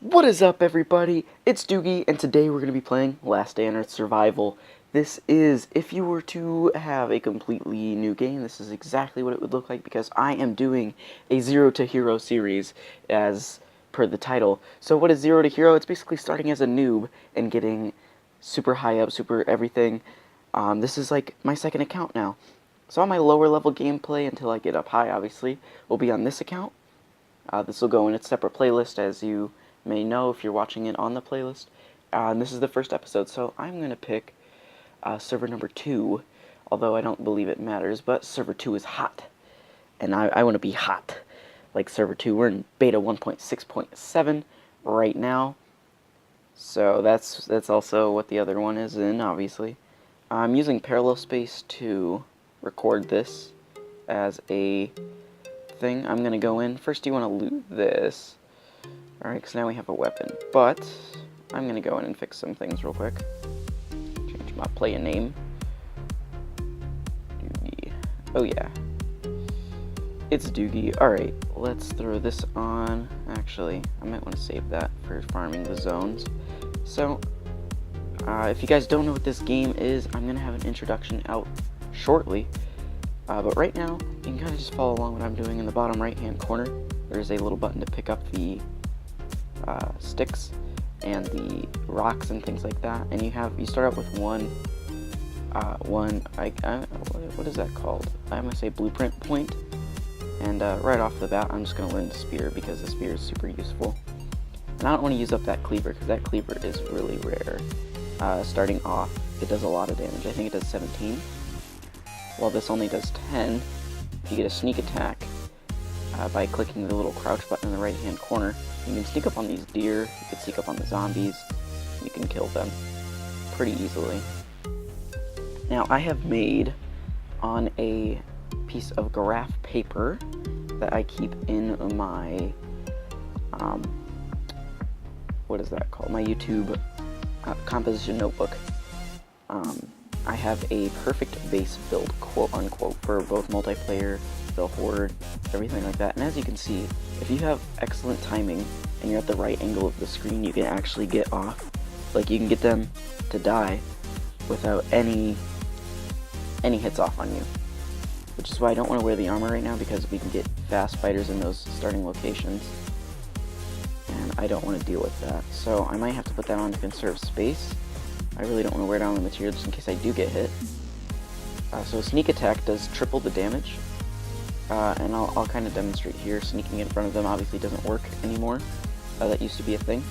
What is up, everybody? It's Doogie, and today we're going to be playing Last Day on Earth Survival. This is, if you were to have a completely new game, this is exactly what it would look like, because I am doing a Zero to Hero series, as per the title. So what is Zero to Hero? It's basically starting as a noob and getting super high up, super everything. This is like my second account now. So all my lower level gameplay, until I get up high, obviously, will be on this account. This will go in its separate playlist, as you may know if you're watching it on the playlist. And this is the first episode, so I'm going to pick server number 2, although I don't believe it matters, but server 2 is hot. And I want to be hot like server 2. We're in beta 1.6.7 right now, so that's also what the other one is in, obviously. I'm using parallel space to record this as a thing. I'm going to go in. First, you want to loot this. Alright, because now we have a weapon, but I'm going to go in and fix some things real quick. Change my player name. Doogie. Oh yeah. It's Doogie. Alright, let's throw this on. Actually, I might want to save that for farming the zones. So, if you guys don't know what this game is, I'm going to have an introduction out shortly. But right now, you can kind of just follow along what I'm doing. In the bottom right hand corner, there's a little button to pick up the sticks and the rocks and things like that, and you start out with what is that called? I'm gonna say blueprint point, and right off the bat I'm just gonna learn the spear, because the spear is super useful, and I don't want to use up that cleaver because that cleaver is really rare. Starting off, it does a lot of damage. I think it does 17, while this only does 10. If you get a sneak attack by clicking the little crouch button in the right hand corner, you can sneak up on these deer, you can sneak up on the zombies, you can kill them pretty easily. Now, I have made on a piece of graph paper that I keep in my, what is that called? My YouTube composition notebook. I have a perfect base build, quote unquote, for both multiplayer, the horde, everything like that. And as you can see, if you have excellent timing and you're at the right angle of the screen, you can actually get off. Like, you can get them to die without any hits off on you. Which is why I don't want to wear the armor right now, because we can get fast fighters in those starting locations. And I don't want to deal with that. So I might have to put that on to conserve space. I really don't want to wear down the material just in case I do get hit. So sneak attack does triple the damage. And I'll kind of demonstrate here. Sneaking in front of them obviously doesn't work anymore. That used to be a thing.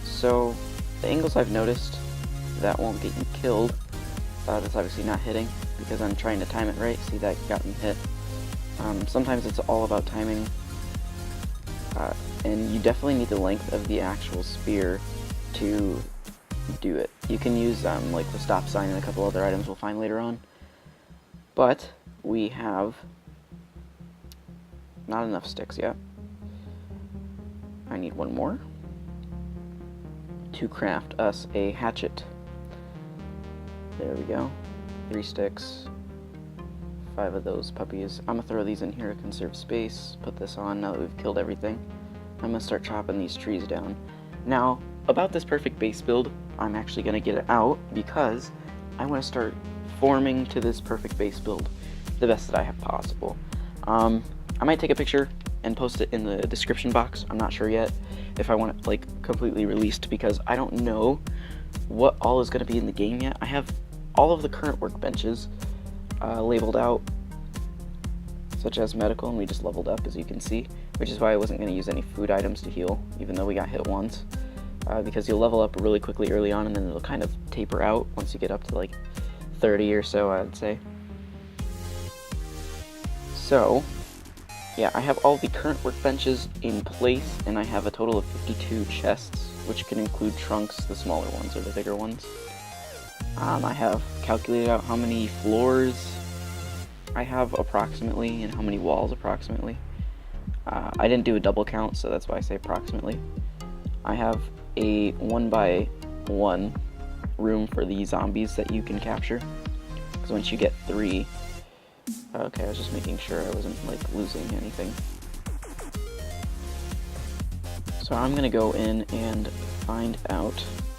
So the angles I've noticed that won't get you killed. That's obviously not hitting, because I'm trying to time it right. See, that got me hit. Sometimes it's all about timing. And you definitely need the length of the actual spear to do it. You can use like the stop sign and a couple other items we'll find later on. But we have not enough sticks yet. I need one more to craft us a hatchet. There we go. 3 sticks. 5 of those puppies. I'm gonna throw these in here to conserve space. Put this on now that we've killed everything. I'm gonna start chopping these trees down. Now, about this perfect base build, I'm actually gonna get it out because I want to start forming to this perfect base build the best that I have possible. I might take a picture and post it in the description box. I'm not sure yet if I want it like completely released, because I don't know what all is going to be in the game yet. I have all of the current workbenches labeled out, such as medical, and we just leveled up, as you can see, which is why I wasn't going to use any food items to heal, even though we got hit once, because you'll level up really quickly early on, and then it'll kind of taper out once you get up to like 30 or so, I'd say. So, yeah, I have all the current workbenches in place, and I have a total of 52 chests, which can include trunks, the smaller ones or the bigger ones. I have calculated out how many floors I have approximately, and how many walls approximately. I didn't do a double count, so that's why I say approximately. I have a 1x1 room for the zombies that you can capture, because once you get 3, okay, I was just making sure I wasn't like losing anything. So I'm going to go in and find out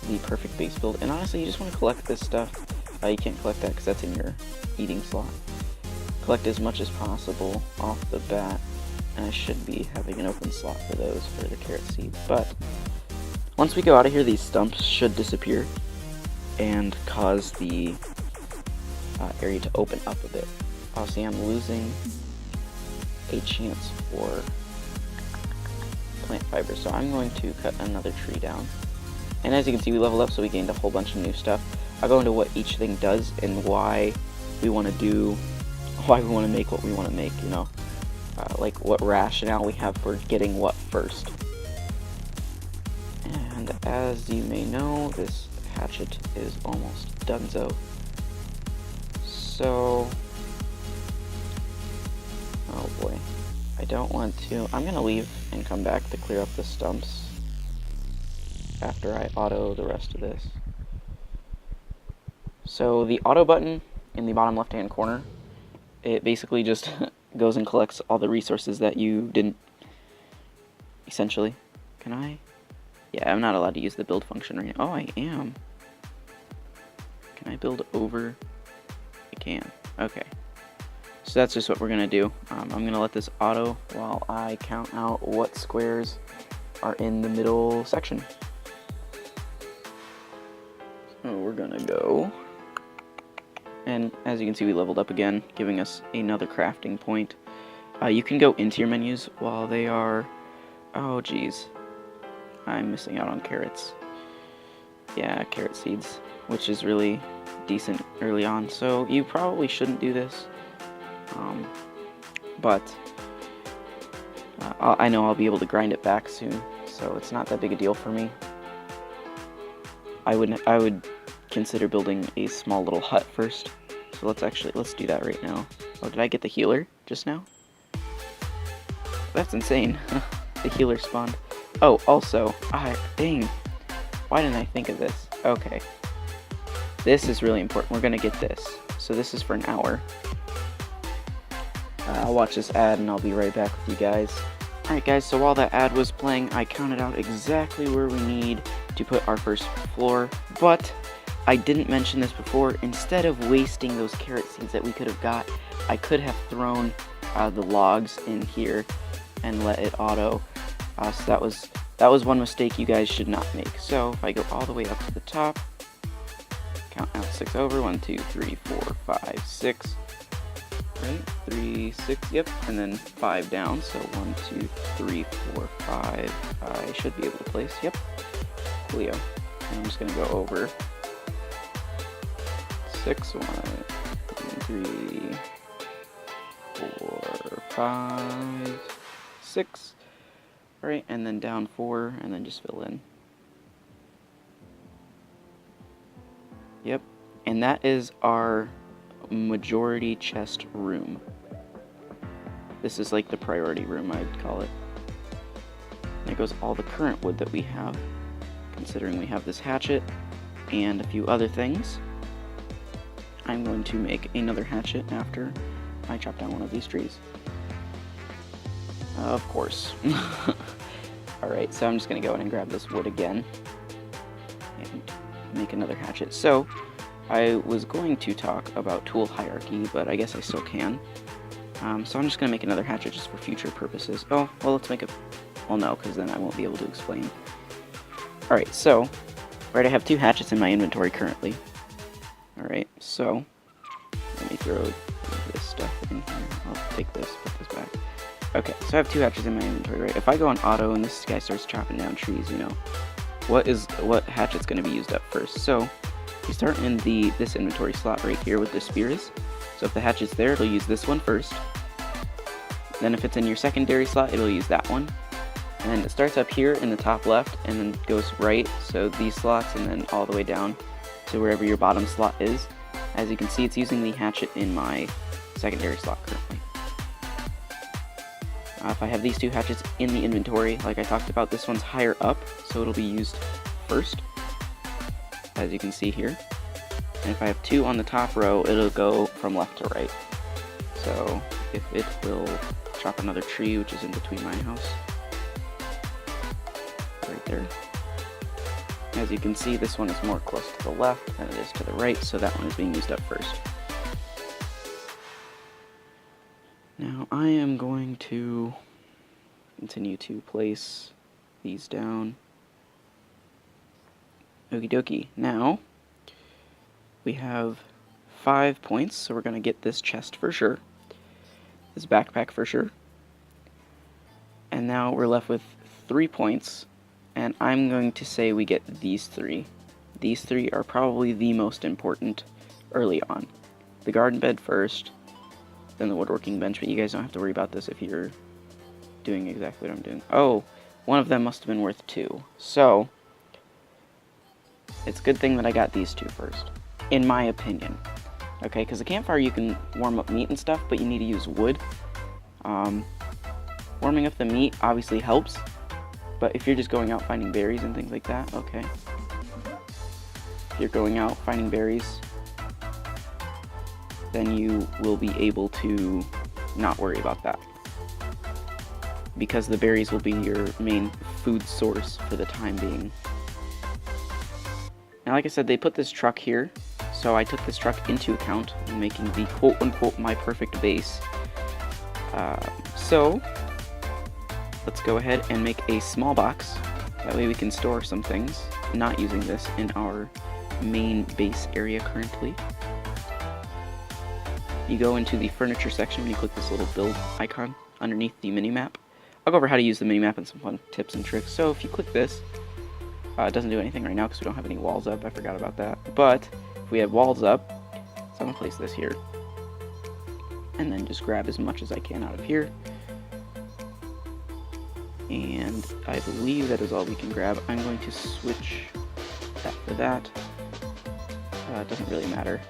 the perfect base build. And honestly, you just want to collect this stuff. You can't collect that because that's in your eating slot. Collect as much as possible off the bat. And I should be having an open slot for those for the carrot seeds. But once we go out of here, these stumps should disappear and cause the area to open up a bit. See, I'm losing a chance for plant fiber, so I'm going to cut another tree down. And as you can see, we leveled up, so we gained a whole bunch of new stuff. I'll go into what each thing does and why we want to make what we want to make, you know, like what rationale we have for getting what first. And as you may know, this hatchet is almost donezo. So, oh boy, I don't want to. I'm gonna leave and come back to clear up the stumps after I auto the rest of this. So the auto button in the bottom left hand corner, it basically just goes and collects all the resources that you didn't, essentially. Can I? Yeah, I'm not allowed to use the build function right now. Oh, I am. Can I build over? I can. Okay. So that's just what we're going to do. I'm going to let this auto while I count out what squares are in the middle section. So we're going to go. And as you can see, we leveled up again, giving us another crafting point. You can go into your menus while they are... Oh, geez. I'm missing out on carrots. Yeah, carrot seeds, which is really decent early on. So you probably shouldn't do this. But I know I'll be able to grind it back soon, so it's not that big a deal for me. I would consider building a small little hut first. So let's do that right now. Oh, did I get the healer just now? That's insane. The healer spawned. Oh, also, dang. Why didn't I think of this? Okay. This is really important. We're gonna get this. So this is for an hour. I'll watch this ad and I'll be right back with you guys. Alright guys, so while that ad was playing, I counted out exactly where we need to put our first floor, but I didn't mention this before. Instead of wasting those carrot seeds that we could have got, I could have thrown the logs in here and let it auto. So that was one mistake you guys should not make. So if I go all the way up to the top, count out 6 over, 1, 2, 3, 4, 5, 6. Right, 3, 6, yep, and then 5 down, so 1, 2, 3, 4, 5, I should be able to place, yep, coolio. And I'm just going to go over 6, 1, 3, 4, 5, 6, right, and then down 4, and then just fill in. Yep, and that is our majority chest room. This is like the priority room, I'd call it. And it goes all the current wood that we have, considering we have this hatchet and a few other things. I'm going to make another hatchet after I chop down one of these trees. Of course. Alright, so I'm just going to go in and grab this wood again and make another hatchet. So I was going to talk about tool hierarchy, but I guess I still can. So I'm just going to make another hatchet just for future purposes. Oh, well, let's make a... Well, no, because then I won't be able to explain. Alright, so, right, I have 2 hatchets in my inventory currently. Alright, so, let me throw this stuff in here. I'll take this, put this back. Okay, so I have 2 hatchets in my inventory, right? If I go on auto and this guy starts chopping down trees, you know, what hatchet's going to be used up first? So, we start in this inventory slot right here with the spears. So if the hatchet's there, it'll use this one first. Then if it's in your secondary slot, it'll use that one. And then it starts up here in the top left and then goes right, so these slots, and then all the way down to wherever your bottom slot is. As you can see, it's using the hatchet in my secondary slot currently. If I have these 2 hatchets in the inventory, like I talked about, this one's higher up, so it'll be used first, as you can see here. And if I have 2 on the top row, it'll go from left to right. So if it will chop another tree, which is in between my house. right there. As you can see, this one is more close to the left than it is to the right, so that one is being used up first. Now I am going to continue to place these down. Okie dokie. Now we have 5 points, so we're going to get this chest for sure, this backpack for sure. And now we're left with 3 points, and I'm going to say we get these 3. These 3 are probably the most important early on. The garden bed first, then the woodworking bench, but you guys don't have to worry about this if you're doing exactly what I'm doing. Oh, one of them must have been worth 2. So, it's a good thing that I got these 2 first, in my opinion. Okay, because the campfire you can warm up meat and stuff, but you need to use wood. Warming up the meat obviously helps, but if you're just going out finding berries and things like that, okay. If you're going out finding berries, then you will be able to not worry about that, because the berries will be your main food source for the time being. Now, like I said, they put this truck here, so I took this truck into account in making the quote-unquote my perfect base. So let's go ahead and make a small box. That way we can store some things, not using this in our main base area currently. You go into the furniture section when you click this little build icon underneath the mini-map. I'll go over how to use the mini-map and some fun tips and tricks. So if you click this, it doesn't do anything right now because we don't have any walls up. I forgot about that. But if we have walls up, so I'm going to place this here. And then just grab as much as I can out of here. And I believe that is all we can grab. I'm going to switch that for that. It doesn't really matter.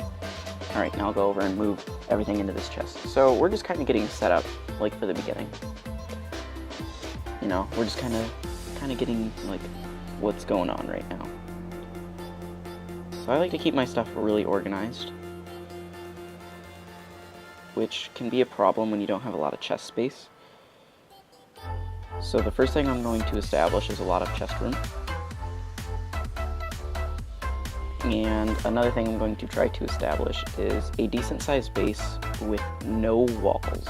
Alright, now I'll go over and move everything into this chest. So we're just kind of getting set up, like, for the beginning. You know, we're just kind of getting, like, what's going on right now. So I like to keep my stuff really organized, which can be a problem when you don't have a lot of chest space. So the first thing I'm going to establish is a lot of chest room. And another thing I'm going to try to establish is a decent sized base with no walls.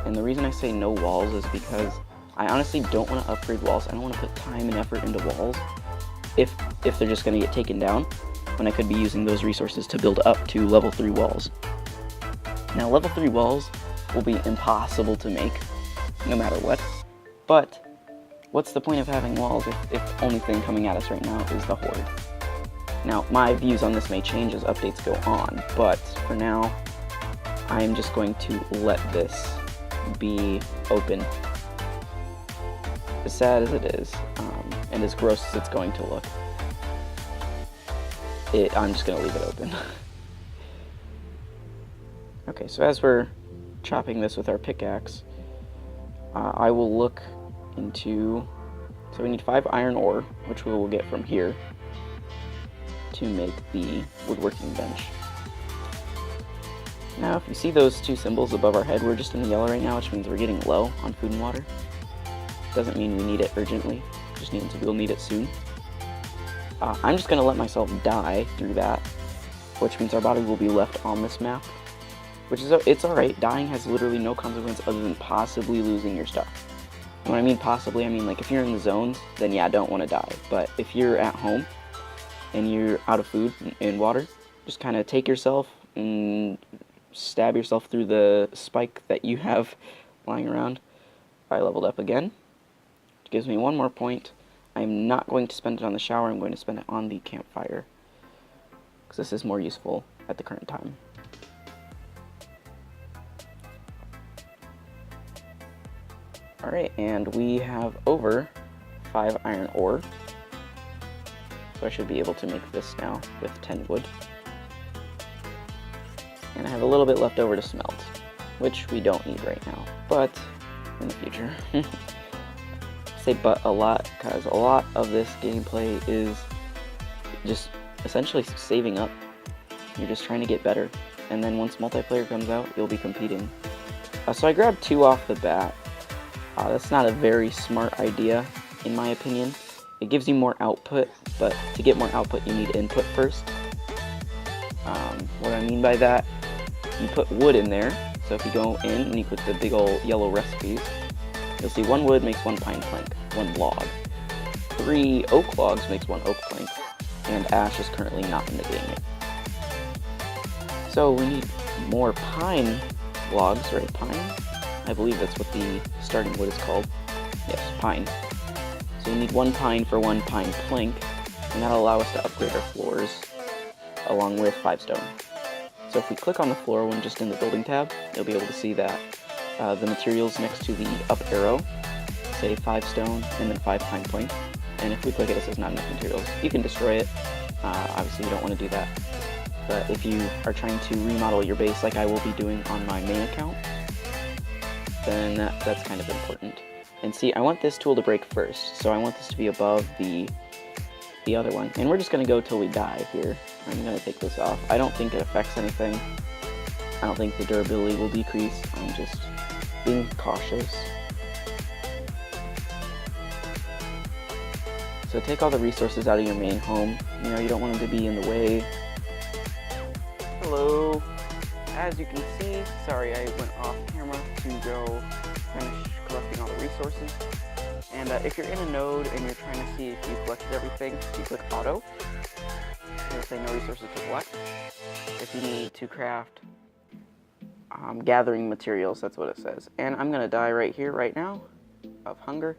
And the reason I say no walls is because I honestly don't want to upgrade walls. I don't want to put time and effort into walls if they're just going to get taken down, when I could be using those resources to build up to level 3 walls. Now, level 3 walls will be impossible to make, no matter what. But what's the point of having walls if the only thing coming at us right now is the horde? Now, my views on this may change as updates go on, but for now, I'm just going to let this be open. As sad as it is, and as gross as it's going to look, I'm just going to leave it open. Okay, so as we're chopping this with our pickaxe, I will look into... So we need 5 iron ore, which we will get from here, to make the woodworking bench. Now, if you see those 2 symbols above our head, we're just in the yellow right now, which means we're getting low on food and water. Doesn't mean we need it urgently, just means we'll need it soon. I'm just going to let myself die through that, which means our body will be left on this map, which is, it's alright. Dying has literally no consequence other than possibly losing your stuff. And when I mean possibly, I mean, like, if you're in the zones, then yeah, don't want to die. But if you're at home and you're out of food and water, just kind of take yourself and stab yourself through the spike that you have lying around. I leveled up again, which gives me 1 more point. I'm not going to spend it on the shower, I'm going to spend it on the campfire, because this is more useful at the current time. Alright, and we have over 5 iron ore, so I should be able to make this now with 10 wood. And I have a little bit left over to smelt, which we don't need right now, but in the future. I say but a lot, because a lot of this gameplay is just essentially saving up. You're just trying to get better, and then once multiplayer comes out, you'll be competing. So I grabbed 2 off the bat. That's not a very smart idea, in my opinion, it gives you more output, but to get more output you need input first. What I mean by that, you put wood in there, so if you go in and you click the big old yellow recipes, you'll see 1 wood makes 1 pine plank, 1 log. 3 oak logs makes 1 oak plank, and ash is currently not in the game yet. So we need more pine logs, right? Pine? I believe that's what the starting wood is called. Yes, pine. So you need 1 pine for 1 pine plank, and that'll allow us to upgrade our floors along with 5 stone. So if we click on the floor when just in the building tab, you'll be able to see that the materials next to the up arrow say 5 stone and then 5 pine plank. And if we click it, it says not enough materials. You can destroy it. Obviously you don't want to do that. But if you are trying to remodel your base like I will be doing on my main account, then that's kind of important. And see, I want this tool to break first, so I want this to be above the other one. And we're just going to go till we die here. I'm going to take this off. I don't think it affects anything. I don't think the durability will decrease. I'm just being cautious. So take all the resources out of your main home. You know, you don't want them to be in the way. Hello. As you can see, sorry I went off camera to go finish collecting all the resources. And if you're in a node and you're trying to see if you collected everything, you click auto. It'll say no resources to collect. If you need to craft gathering materials, that's what it says. And I'm gonna die right here, right now, of hunger.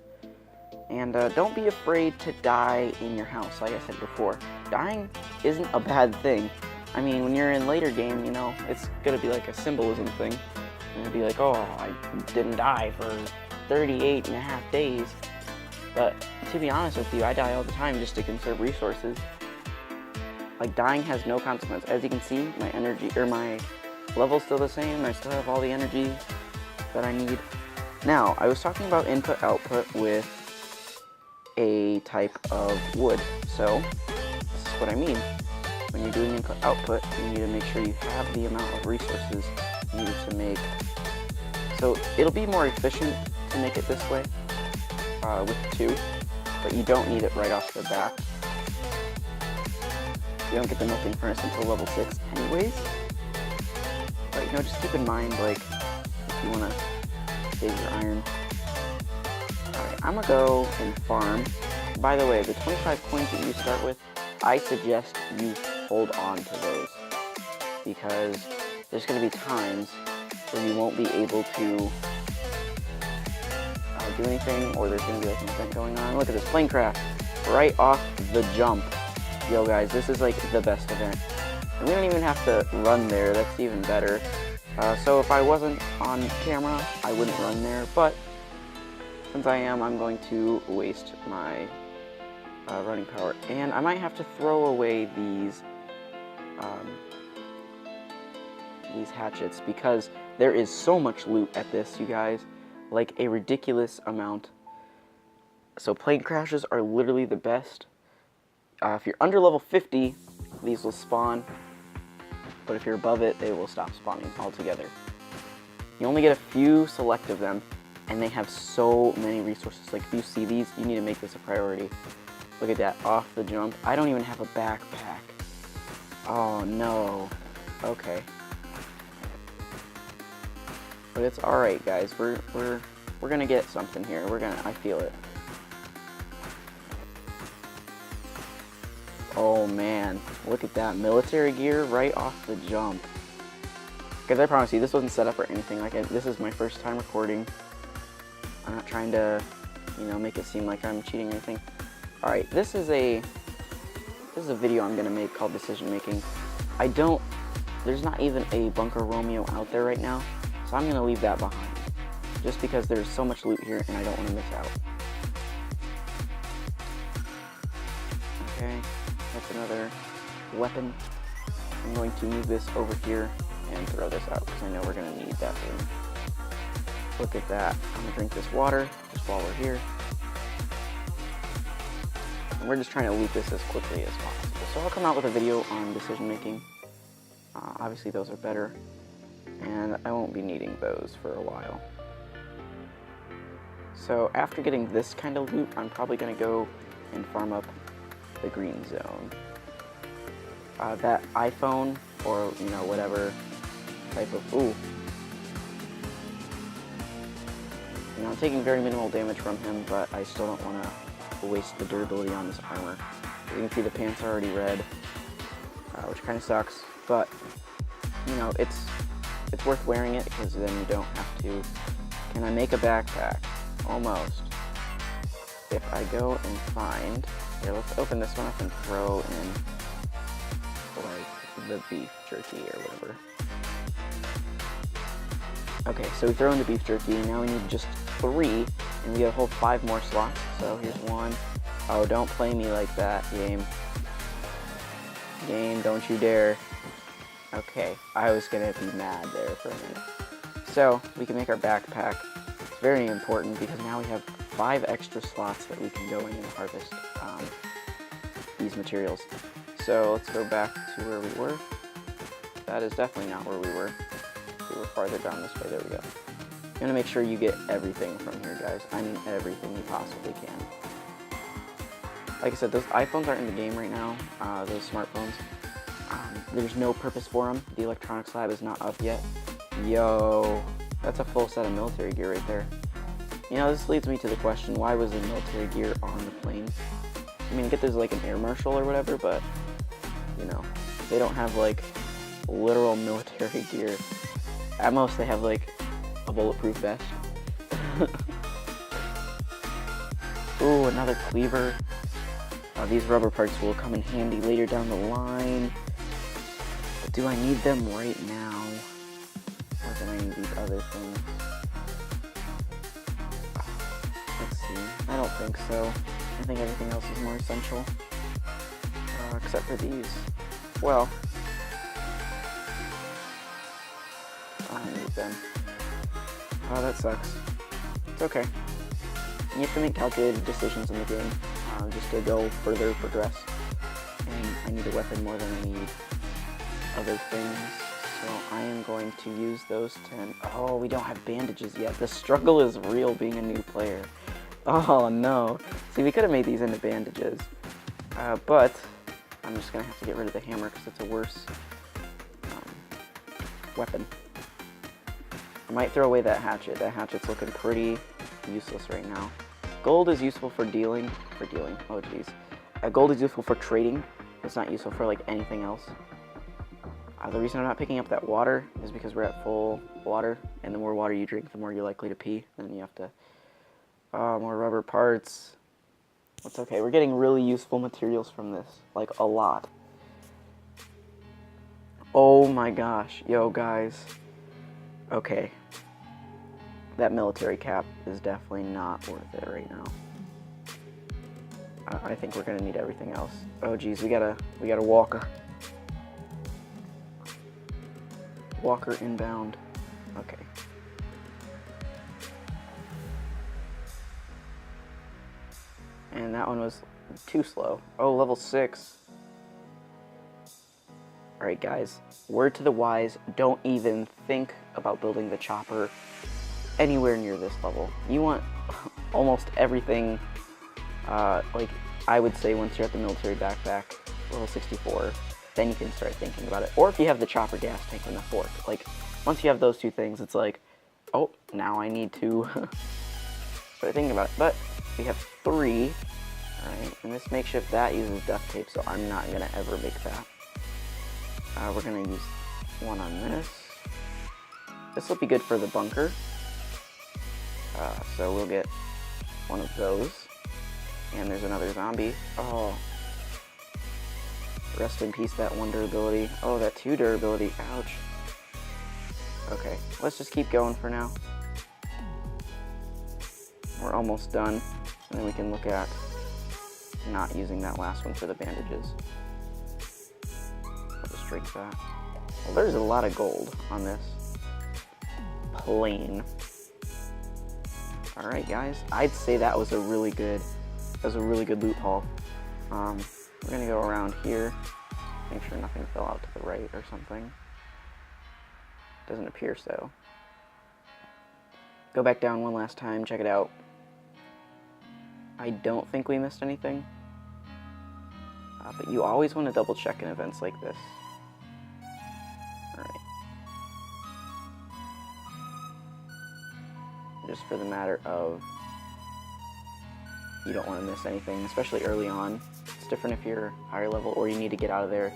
And don't be afraid to die in your house, like I said before. Dying isn't a bad thing. I mean, when you're in later game, you know, it's gonna be like a symbolism thing. And it'll be like, oh, I didn't die for 38 and a half days. But to be honest with you, I die all the time just to conserve resources. Like, dying has no consequence. As you can see, my energy, or my level's still the same. I still have all the energy that I need. Now, I was talking about input-output with a type of wood. So, this is what I mean. When you're doing input-output, you need to make sure you have the amount of resources needed to make. So, it'll be more efficient to make it this way with 2, but you don't need it right off the bat. You don't get the melting furnace until level 6 anyways. But, you know, just keep in mind, like, if you want to save your iron. Alright, I'm going to go and farm. By the way, the 25 coins that you start with, I suggest you hold on to those. Because there's going to be times where you won't be able to do anything, or there's going to be like an event going on. Look at this, plane crash right off the jump. Yo guys, this is like the best event. And we don't even have to run there, that's even better. So if I wasn't on camera, I wouldn't run there, but since I am, I'm going to waste my running power. And I might have to throw away these hatchets, because there is so much loot at this, you guys. Like a ridiculous amount. So plane crashes are literally the best. If you're under level 50, these will spawn. But if you're above it, they will stop spawning altogether. You only get a few select of them, and they have so many resources. Like if you see these, you need to make this a priority. Look at that, off the jump. I don't even have a backpack. Oh no. Okay. But it's alright, guys. We're gonna get something here. I feel it. Oh man, look at that military gear right off the jump. Guys, I promise you, this wasn't set up or anything like it. This is my first time recording. I'm not trying to, you know, make it seem like I'm cheating or anything. All right, this is a video I'm gonna make called Decision Making. There's not even a Bunker Romeo out there right now. So I'm going to leave that behind, just because there's so much loot here and I don't want to miss out. Okay, that's another weapon. I'm going to move this over here and throw this out, because I know we're going to need that room. Look at that. I'm going to drink this water just while we're here. And we're just trying to loot this as quickly as possible. So I'll come out with a video on decision making. Obviously those are better. And I won't be needing those for a while. So after getting this kind of loot, I'm probably going to go and farm up the green zone. That iPhone, or, you know, whatever type of... Ooh. You know, I'm taking very minimal damage from him, but I still don't want to waste the durability on this armor. You can see the pants are already red, which kind of sucks, but, you know, it's worth wearing it, because then you don't have to... Can I make a backpack? Almost. If I go and find... Here, let's open this one up and throw in, like, the beef jerky or whatever. Okay, so we throw in the beef jerky, now we need just 3, and we get a whole 5 more slots, so here's 1. Oh, don't play me like that, game. Game, don't you dare. Okay, I was gonna be mad there for a minute. So, we can make our backpack. It's very important because now we have 5 extra slots that we can go in and harvest these materials. So, let's go back to where we were. That is definitely not where we were. We were farther down this way. There we go. You're gonna make sure you get everything from here, guys. I mean everything you possibly can. Like I said, those iPhones aren't in the game right now, those smartphones. There's no purpose for them. The electronics lab is not up yet. Yo, that's a full set of military gear right there. You know, this leads me to the question, why was the military gear on the plane? I mean, I get there's like an air marshal or whatever, but, you know, they don't have like literal military gear. At most, they have like a bulletproof vest. Ooh, another cleaver. These rubber parts will come in handy later down the line. But do I need them right now? Or do I need these other things? Let's see. I don't think so. I think everything else is more essential. Except for these. Well, I need them. Oh, that sucks. It's okay. You have to make calculated decisions in the game. Just to go further progress, and I need a weapon more than I need other things, so I am going to use those 10. Oh, we don't have bandages yet. The struggle is real being a new player. Oh no. See, we could have made these into bandages, but I'm just gonna have to get rid of the hammer because it's a worse weapon. I might throw away that hatchet. That hatchet's looking pretty useless right now. Gold is useful for dealing, oh geez. Gold is useful for trading. It's not useful for like anything else. The reason I'm not picking up that water is because we're at full water, and the more water you drink, the more you're likely to pee. Then you have to, more rubber parts. It's okay, we're getting really useful materials from this, like a lot. Oh my gosh, yo guys. Okay. That military cap is definitely not worth it right now. I think we're gonna need everything else. Oh geez, we got a walker. Walker inbound. Okay. And that one was too slow. Oh, level 6. Alright guys, word to the wise, don't even think about building the chopper anywhere near this level. You want almost everything, like I would say once you're at the military backpack, level 64, then you can start thinking about it. Or if you have the chopper gas tank and the fork, like once you have those 2 things, it's like, oh, now I need to start thinking about it. But we have 3, alright, and this makeshift that uses duct tape, so I'm not gonna ever make that. We're gonna use 1 on this. This will be good for the bunker. So we'll get 1 of those. And there's another zombie. Oh. Rest in peace, that 1 durability. Oh, that 2 durability. Ouch. Okay, let's just keep going for now. We're almost done. And then we can look at not using that last one for the bandages. I'll just drink that. Well, there's a lot of gold on this plane. Alright guys, I'd say that was a really good loot haul. We're gonna go around here, make sure nothing fell out to the right or something. Doesn't appear so. Go back down one last time, check it out. I don't think we missed anything. But you always want to double check in events like this. Alright. Just for the matter of you don't want to miss anything, especially early on. It's different if you're higher level or you need to get out of there.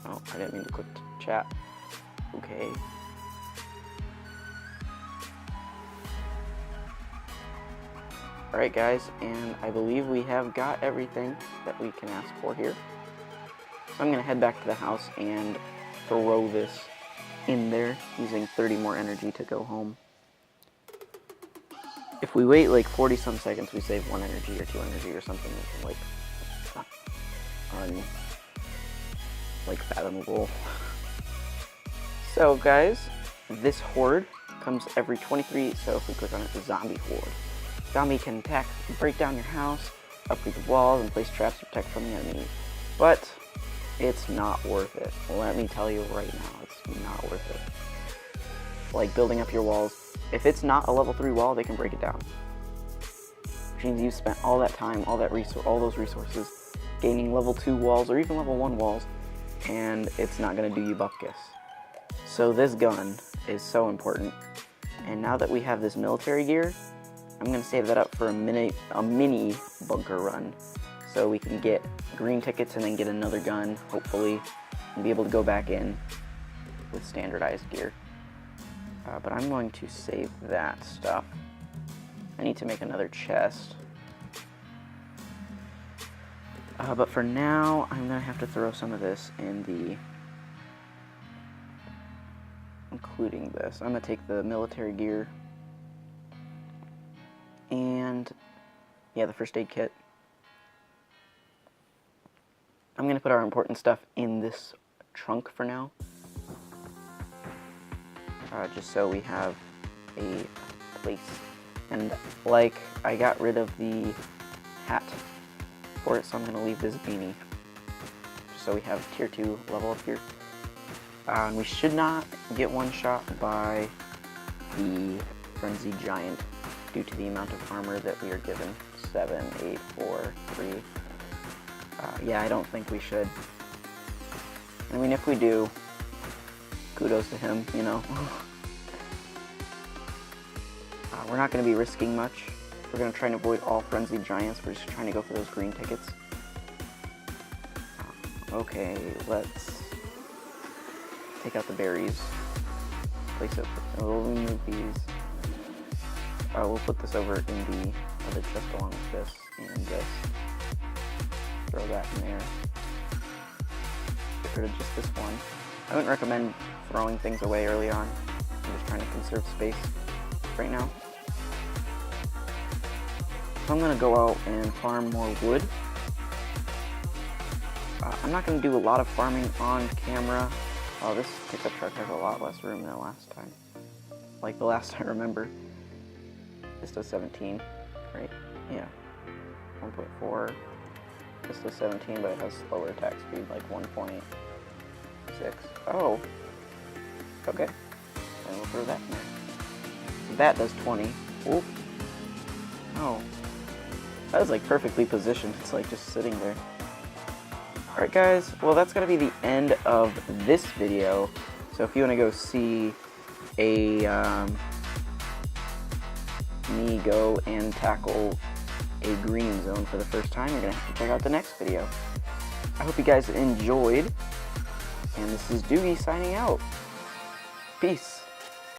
Oh, I didn't mean to click chat. Okay. Alright guys, and I believe we have got everything that we can ask for here. So I'm going to head back to the house and throw this in there, using 30 more energy to go home. If we wait like 40 some seconds, we save 1 energy or 2 energy or something like fathomable. So guys, this horde comes every 23, so if we click on it, the zombie horde. Zombie can attack, break down your house, upgrade the walls, and place traps to protect from the enemy. But it's not worth it. Let me tell you right now, it's not worth it. Like building up your walls, if it's not a level 3 wall, they can break it down. Which means you've spent all that time, all those resources, gaining level 2 walls or even level 1 walls, and it's not going to do you bupkis. So this gun is so important. And now that we have this military gear, I'm going to save that up for a mini bunker run. So we can get green tickets and then get another gun, hopefully, and be able to go back in with standardized gear. But I'm going to save that stuff. I need to make another chest. But for now, I'm going to have to throw some of this in the... including this. I'm going to take the military gear. And, yeah, the first aid kit. I'm going to put our important stuff in this trunk for now. Just so we have a place. And, like, I got rid of the hat for it, so I'm going to leave this beanie. Just so we have tier 2 level up here. And we should not get one shot by the Frenzied Giant due to the amount of armor that we are given. 7, 8, 4, 3. Yeah, I don't think we should. I mean, if we do, kudos to him, you know. We're not going to be risking much. We're going to try and avoid all Frenzied Giants. We're just trying to go for those green tickets. Okay, let's take out the berries. Place it. We'll remove these. We'll put this over in the other chest along with this and this. Throw that in there. Get rid of just this one. I wouldn't recommend throwing things away early on. I'm just trying to conserve space right now. So I'm going to go out and farm more wood. I'm not going to do a lot of farming on camera. Oh, this pickup truck has a lot less room than last time. Like the last I remember. This does 17, right? Yeah. 1.4. This does 17, but it has slower attack speed, like 1.6. Oh. Okay. And we'll throw that in there. So that does 20. Oop. Oh. That is like perfectly positioned. It's like just sitting there. Alright guys, well that's going to be the end of this video. So if you want to go see me go and tackle a green zone for the first time, you're going to have to check out the next video. I hope you guys enjoyed, and this is Doogie signing out. Peace.